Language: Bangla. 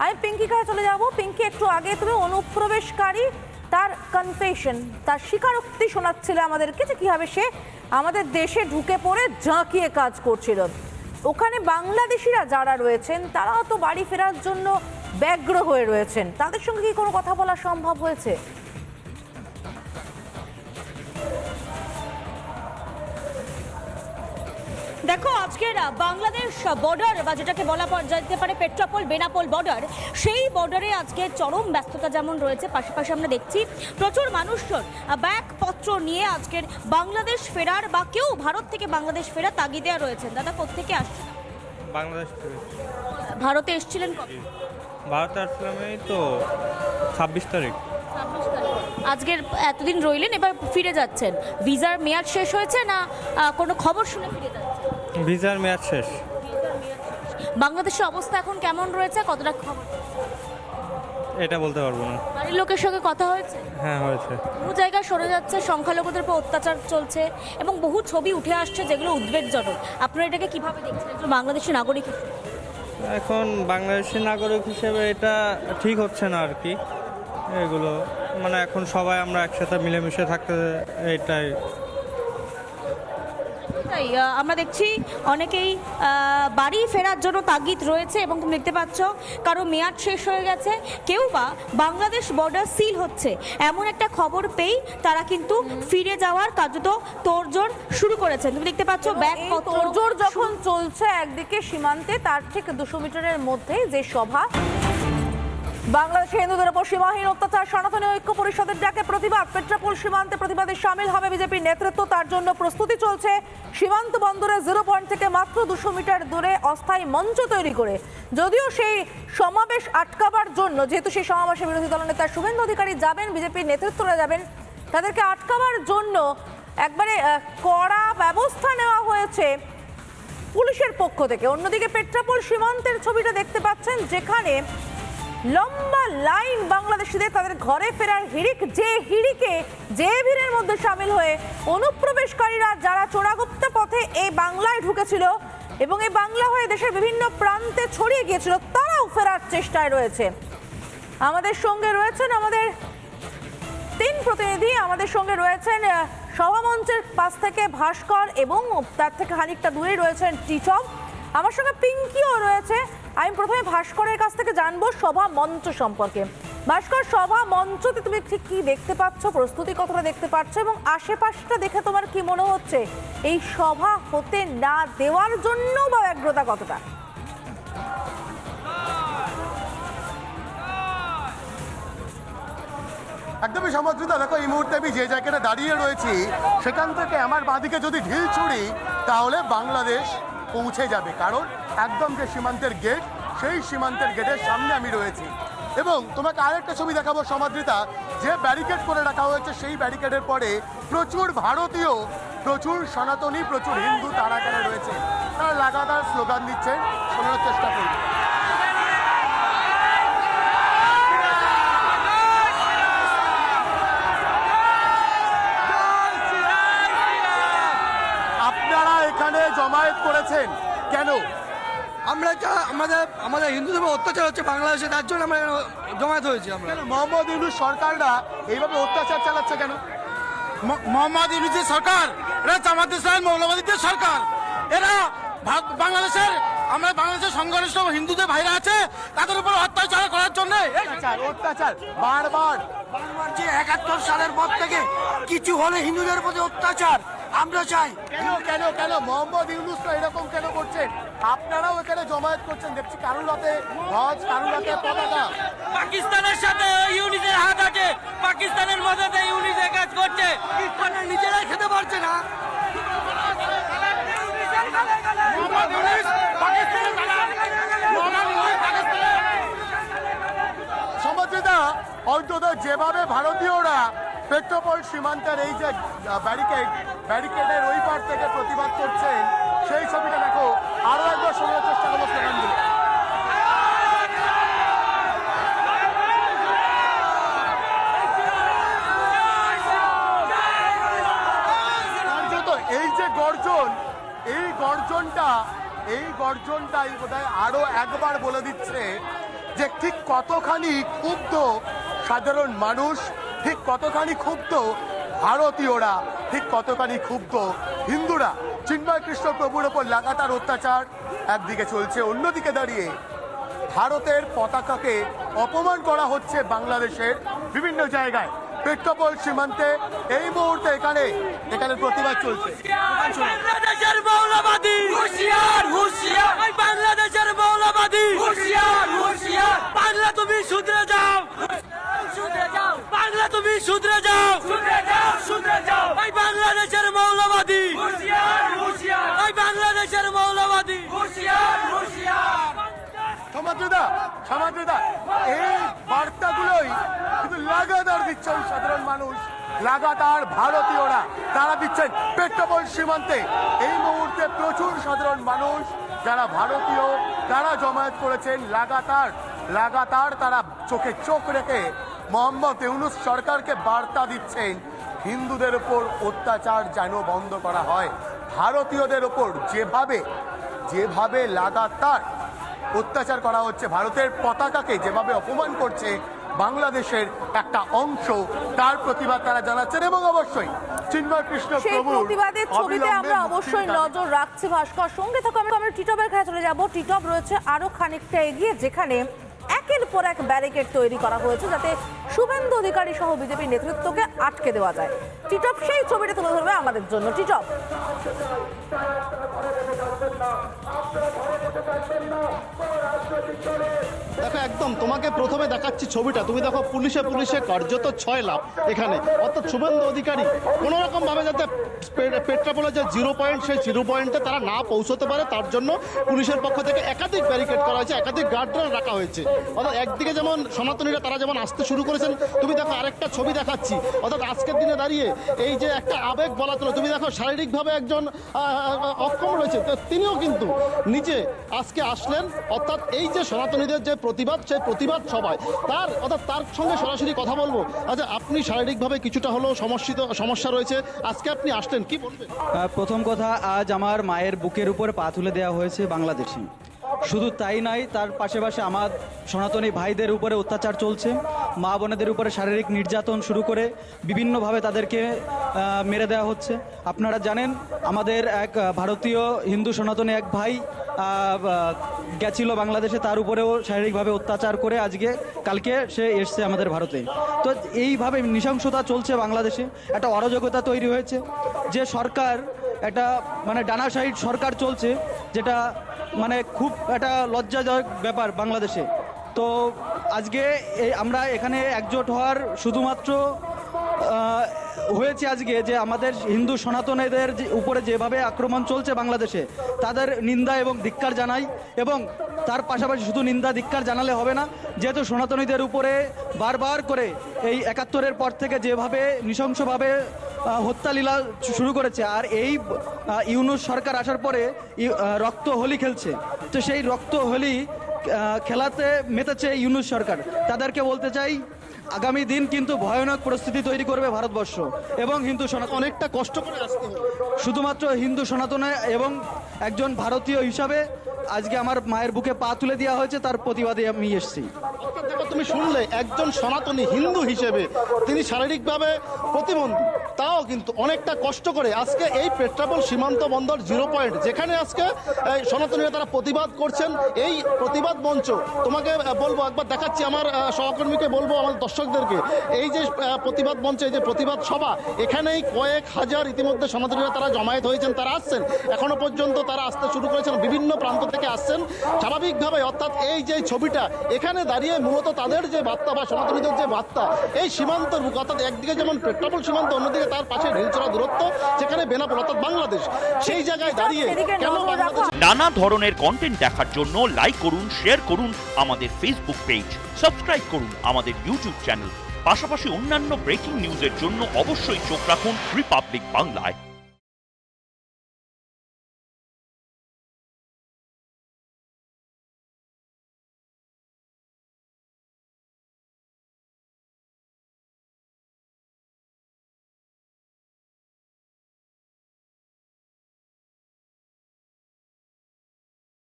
আমি পিঙ্কি কাছে চলে যাব। পিঙ্কি, একটু আগে তুমি অনুপ্রবেশকারী তার কনফেশন, তার স্বীকারোক্তি শোনাচ্ছিল আমাদেরকে যে কিভাবে সে আমাদের দেশে ঢুকে পড়ে ঝাঁকিয়ে কাজ করছিল। ওখানে বাংলাদেশিরা যারা রয়েছেন তারাও তো বাড়ি ফেরার জন্য ব্যগ্র হয়ে রয়েছেন, তাদের সঙ্গে কি কোনো কথা বলা সম্ভব হয়েছে? দেখো, আজকের বাংলাদেশ বর্ডার বা যেটাকে বলা যেতে পারে পেট্রাপোল বেনাপোল বর্ডার, সেই বর্ডারে আজকে চরম ব্যস্ততা যেমন রয়েছে, পাশাপাশি আমরা দেখছি প্রচুর মানুষজন ব্যাগপত্র নিয়ে আজকের বাংলাদেশ ফেরার বা কেউ ভারত থেকে বাংলাদেশ ফেরার তাগিদে রয়েছেন। দাদা, কোত্থেকে আসছেন? বাংলাদেশ থেকে। ভারতে এসেছিলেন কবে? ভারতে আসলাম এই তো 26 তারিখ। আজকের এতদিন রইলেন, এবার ফিরে যাচ্ছেন। ভিসার মেয়াদ শেষ হয়েছে না কোনো খবর শুনে ফিরে যাচ্ছেন? ভিসার মেয়াদ শেষ। বাংলাদেশের অবস্থা এখন কেমন রয়েছে, কতটা খবর? এটা বলতে পারবো না। বাড়ির লোকের সঙ্গে কথা হয়েছে? হ্যাঁ, হয়েছে। বহু জায়গায় সরে যাচ্ছে, সংখ্যালঘুদের উপর অত্যাচার চলছে এবং বহু ছবি উঠে আসছে যেগুলো উদ্বেগজনক। আপনারা এটাকে কিভাবে দেখছেন একজন বাংলাদেশি নাগরিক হিসেবে? এখন বাংলাদেশি নাগরিক হিসেবে এটা ঠিক হচ্ছে না আর কি। এগুলো মানে এখন সবাই আমরা একসাথে মিলেমিশে থাকতে, এইটাই। তাই আমরা দেখছি অনেকেই বাড়ি ফেরার জন্য তাগিদ রয়েছে এবং তুমি দেখতে পাচ্ছ কারো মেয়াদ শেষ হয়ে গেছে, কেউ বা বাংলাদেশ বর্ডার সিল হচ্ছে এমন একটা খবর পেয়েই তারা কিন্তু ফিরে যাওয়ার কার্যত তোড়জোড় শুরু করেছেন। তুমি দেখতে পাচ্ছ ব্যাগপত্র তোড়জোড় যখন চলছে একদিকে সীমান্তে, তার ঠিক 200 মিটারের মধ্যেই যে সভা, বাংলাদেশে হিন্দুদের উপর সীমাহীন অত্যাচার, সনাতনী ঐক্য পরিষদের ডাকে প্রতিবাদ, পেট্রাপোল সীমান্তে প্রতিবাদে সামিল হবে বিজেপির নেতৃত্ব, তার জন্য প্রস্তুতি চলছে। সীমান্ত বন্দরে 0 পয়েন্ট থেকে মাত্র 200 মিটার দূরে অস্থায়ী মঞ্চ তৈরি করে, যদিও সেই সমাবেশ আটকাবার জন্য, যেহেতু সেই সমাবেশে বিরোধী দলনেতা শুভেন্দু অধিকারী যাবেন, বিজেপির নেতৃত্বরা যাবেন, তাদেরকে আটকাবার জন্য একবারে কড়া ব্যবস্থা নেওয়া হয়েছে পুলিশের পক্ষ থেকে। অন্যদিকে পেট্রাপোল সীমান্তের ছবিটা দেখতে পাচ্ছেন, যেখানে লম্বা লাইন বাংলাদেশিদের তাদের ঘরে ফেরার হিড়িক, যে হিড়িকে যে ভিড়ের মধ্যে সামিল হয়ে অনুপ্রবেশকারীরা যারা চোরাগুপ্তা পথে এই বাংলায় ঢুকেছিল এবং এই বাংলা হয়ে দেশের বিভিন্ন প্রান্তে ছড়িয়ে গিয়েছিল, তারাও ফেরার চেষ্টায় রয়েছে। আমাদের সঙ্গে রয়েছেন আমাদের 3 প্রতিনিধি। আমাদের সঙ্গে রয়েছেন সভামঞ্চের পাশ থেকে ভাস্কর এবং তার থেকে খানিকটা দূরে রয়েছেন টিটম। আমার সঙ্গে পিঙ্কিও রয়েছে। আমি প্রথমে ভাস্করের কাছ থেকে জানবো সভা মঞ্চ সম্পর্কে। ভাস্কর, সভা মঞ্চতে তুমি ঠিক কি দেখতে পাচ্ছ, প্রস্তুতি কতটা দেখতে পাচ্ছ এবং আশেপাশটা দেখে তোমার কি মনে হচ্ছে এই সভা হতে না দেওয়ার জন্য বা ব্যগ্রতা কতটা? একদমই সমাদৃত। দেখো, এই মুহূর্তে আমি যে জায়গাটা দাঁড়িয়ে রয়েছি সেখান থেকে আমার বাঁদিকে যদি ঢিল ছুড়ি তাহলে বাংলাদেশ পৌঁছে যাবে, কারণ একদম যে সীমান্তের গেট, সেই সীমান্তের গেটের সামনে আমি রয়েছি। এবং তোমাকে আরেকটা ছবি দেখাবো সমাদৃতা, যে ব্যারিকেড করে রাখা হয়েছে সেই ব্যারিকেডের পরে প্রচুর ভারতীয়, প্রচুর সনাতনী, প্রচুর হিন্দু তারা এখানে রয়েছে। তারা লাগাতার স্লোগান দিচ্ছেন, শোনানোর চেষ্টা করবে। আপনারা এখানে জমায়েত করেছেন কেন? আমরা আমাদের হিন্দুদের উপর অত্যাচার হচ্ছে বাংলাদেশে, তার জন্য আমরা জমায়েত হয়েছি। আমরা মোহাম্মদ ইউনূস সরকাররা এইভাবে অত্যাচার চালাচ্ছে কেন? মোহাম্মদ ইউনূসের সরকার, এরা জামাত ইসলামী মৌলবাদীদের সরকার। এরা বাংলাদেশের সংখ্যাগরিষ্ঠ হিন্দুদের ভাইরা আছে, তাদের উপর অত্যাচার করার জন্য অত্যাচার বারবার। 71 সালের পর থেকে কিছু হলে হিন্দুদের প্রতি অত্যাচার আমরা চাই। কেন কেন কেন মোহাম্মদ ইউনূস এরকম কেন করছেন? আপনারাও এখানে জমায়েত করছেন, দেখছি কারুর হাতে ধ্বজ, কারুর হাতে পতাকা। পাকিস্তানের সাথে ইউনিসের হাত আছে, পাকিস্তানের মদতে ইউনিসের কাজ করছে, নিজেরাই খেতে পারছে না। সমাজেরা অন্তত যেভাবে ভারতীয়রা পেট্রাপোল সীমান্তের এই যে ব্যারিকেডের ওই পার থেকে প্রতিবাদ করছেন, সেই ছবিটা দেখো। আরো একবার শোনার চেষ্টা করবো স্লোগানগুলো। এই যে গর্জন, এই গর্জনটাই বোধহয় আরো একবার বলে দিচ্ছে যে ঠিক কতখানি ক্ষুব্ধ সাধারণ মানুষ, ঠিক কতখানি ক্ষুব্ধ ভারতীয়রা, ঠিক কতখানি ক্ষুব্ধ হিন্দুরা। চিন্ময় কৃষ্ণ প্রভুর ওপর লাগাতার অত্যাচার একদিকে চলছে, অন্যদিকে দাঁড়িয়ে ভারতের পতাকাকে অপমান করা হচ্ছে বাংলাদেশের বিভিন্ন জায়গায়। পেট্রাপোল সীমান্তে এই মুহূর্তে এখানে প্রতিবাদ চলছে। বাংলাদেশের মৌলবাদী হুঁশিয়ার হুঁশিয়ার, বাংলাদেশের মৌলবাদী হুঁশিয়ার হুঁশিয়ার, বাংলা তুমি শুধরে যাও, শুধরে যাও, বাংলা তুমি শুধরে যাও, শুধরে যাও, শুধরে যাও, এই বাংলাদেশের মৌলবাদী হুঁশিয়ার হুঁশিয়ার, এই বাংলাদেশের মৌলবাদী হুঁশিয়ার হুঁশিয়ার। সমাজদা এই বার্তাগুলোই কিন্তু লাগাতার দিচ্ছেন সাধারণ মানুষ, লাগাতার ভারতীয়রা তারা দিচ্ছেন পেট্রাপোল সীমান্তে। এই মুহূর্তে প্রচুর সাধারণ মানুষ যারা ভারতীয় তারা জমায়েত করেছেন, লাগাতার তারা চোখে চোখ রেখে মোহাম্মদ ইউনূস সরকারকে বার্তা দিচ্ছেন হিন্দুদের উপর অত্যাচার যেন বন্ধ করা হয়। ভারতীয়দের ওপর যেভাবে লাগাতার অত্যাচার করা হচ্ছে, ভারতের পতাকাকে যেভাবে অপমান করছে বাংলাদেশের একটা অংশ, তার প্রতিবাদ তারা জানাচ্ছেন। এবং অবশ্যই চিন্ময় কৃষ্ণ সেই প্রভু প্রতিবাদের ছবিতে আমরা অবশ্যই নজর রাখছি। ভাস্কর সঙ্গে থাকো, আমরা টিটবের কাছে চলে যাব। টিটব রয়েছে আরো খানিকটা এগিয়ে, যেখানে একের পর এক ব্যারিকেড তৈরি করা হয়েছে যাতে শুভেন্দু অধিকারী সহ বিজেপির নেতৃত্বকে আটকে দেওয়া যায়। টিটব সেই ছবিটা তুলে ধরবে আমাদের জন্য। টিটব, দেখো একদম তোমাকে প্রথমে দেখাচ্ছি ছবিটা, তুমি দেখো পুলিশে কার্যত 6 লাখ এখানে, অর্থাৎ শুভেন্দু অধিকারী কোনো রকম ভাবে যাতে পেট্রাপোলের যে 0 পয়েন্ট সেই 0 পয়েন্টে তারা না পৌঁছতে পারে তার জন্য পুলিশের পক্ষ থেকে একাধিক ব্যারিকেড করা হয়েছে, একাধিক গার্ডরেল রাখা হয়েছে। অর্থাৎ একদিকে যেমন সনাতনীরা তারা যেমন আসতে শুরু করেছেন, তুমি দেখো আরেকটা ছবি দেখাচ্ছি, অর্থাৎ আজকের দিনে দাঁড়িয়ে এই যে একটা আবেগ বলা চলে, তুমি দেখো শারীরিকভাবে একজন অক্ষম রয়েছে, তো তিনিও কিন্তু নিজে আজকে আসলেন, অর্থাৎ এই যে সনাতনীদের যে প্রতিবাদ সেই প্রতিবাদ সভায় তার সঙ্গে সরাসরি কথা বলবো। আচ্ছা, আপনি শারীরিকভাবে কিছুটা হলেও সমস্যা রয়েছে, আজকে আপনি আসলেন, কি বলবেন? প্রথম কথা, আজ আমার মায়ের বুকের উপর পা তুলে দেওয়া হয়েছে বাংলাদেশে। শুধু তাই নয়, তার পাশাপাশি আমার সনাতনী ভাইদের উপরে অত্যাচার চলছে, মা বোনেদের উপরে শারীরিক নির্যাতন শুরু করে বিভিন্নভাবে তাদেরকে মেরে দেওয়া হচ্ছে। আপনারা জানেন আমাদের এক ভারতীয় হিন্দু সনাতনী এক ভাই গেছিল বাংলাদেশে, তার উপরেও শারীরিকভাবে অত্যাচার করে কালকে সে এসছে আমাদের ভারতে। তো এইভাবে নৃশংসতা চলছে বাংলাদেশে, একটা অরাজকতা তৈরি হয়েছে, যে সরকার একটা মানে ডানাশাহী সরকার চলছে, যেটা মানে খুব একটা লজ্জাজনক ব্যাপার বাংলাদেশে। তো আজকে আমরা এখানে একজোট হওয়ার শুধুমাত্র হয়েছে আজকে যে আমাদের হিন্দু সনাতনীদের উপরে যেভাবে আক্রমণ চলছে বাংলাদেশে, তাদের নিন্দা এবং ধিক্কার জানাই। এবং তার পাশাপাশি শুধু নিন্দা ধিক্কার জানালে হবে না, যেহেতু সনাতনীদের উপরে বারবার করে এই 71-এর পর থেকে যেভাবে নৃশংসভাবে হত্যালীলা শুরু করেছে, আর এই ইউনূস সরকার আসার পরে রক্ত হোলি খেলছে, তো সেই রক্ত হোলি খেলাতে মেতেছে ইউনূস সরকার। তাদেরকে বলতে চাই, আগামী দিন কিন্তু ভয়ানক পরিস্থিতি তৈরি করবে ভারতবর্ষ এবং হিন্দু সনাতন। অনেকটা কষ্ট করে আসতে হবে শুধুমাত্র হিন্দু সনাতনে এবং একজন ভারতীয় হিসাবে আজকে আমার মায়ের বুকে পা তুলে দেওয়া হয়েছে, তার প্রতিবাদে আমি এসেছি। দেখো, তুমি শুনলে একজন সনাতনী হিন্দু হিসেবে তিনি শারীরিকভাবে প্রতিবন্ধী, তাও কিন্তু অনেকটা কষ্ট করে আজকে এই পেট্রাপোল সীমান্ত বন্দর 0 পয়েন্ট, যেখানে আজকে সনাতনীরা তারা প্রতিবাদ করছেন, এই প্রতিবাদ মঞ্চ তোমাকে বলবো, একবার দেখাচ্ছি আমার সহকর্মীকে বলবো, আমাদের দর্শকদেরকে, এই যে প্রতিবাদ মঞ্চে এই যে প্রতিবাদ সভা, এখানেই কয়েক হাজার ইতিমধ্যে সনাতনীরা তারা জমায়েত হয়েছেন, তারা আসছেন, এখনো পর্যন্ত তারা আসতে শুরু করেছেন, বিভিন্ন প্রান্ত থেকে আসছেন স্বাভাবিকভাবে। অর্থাৎ এই যে ছবিটা এখানে দাঁড়িয়ে মূলত তাদের যে বার্তা বা সনাতনীদের যে বার্তা, এই সীমান্তের মুখ, অর্থাৎ একদিকে যেমন পেট্রাপোল সীমান্ত, অন্যদিকে তার পাশে ঢিলছড়া দূরত্ব, যেখানে বেনাপোল অর্থাৎ বাংলাদেশ, সেই জায়গায় দাঁড়িয়ে কেন বাংলাদেশ। নানা ধরনের কন্টেন্ট দেখার জন্য লাইক করুন, শেয়ার করুন আমাদের ফেসবুক পেজ, সাবস্ক্রাইব করুন আমাদের ইউটিউব চ্যানেল, পাশাপাশি অন্যান্য ব্রেকিং নিউজের জন্য অবশ্যই চোখ রাখুন রিপাবলিক বাংলায়।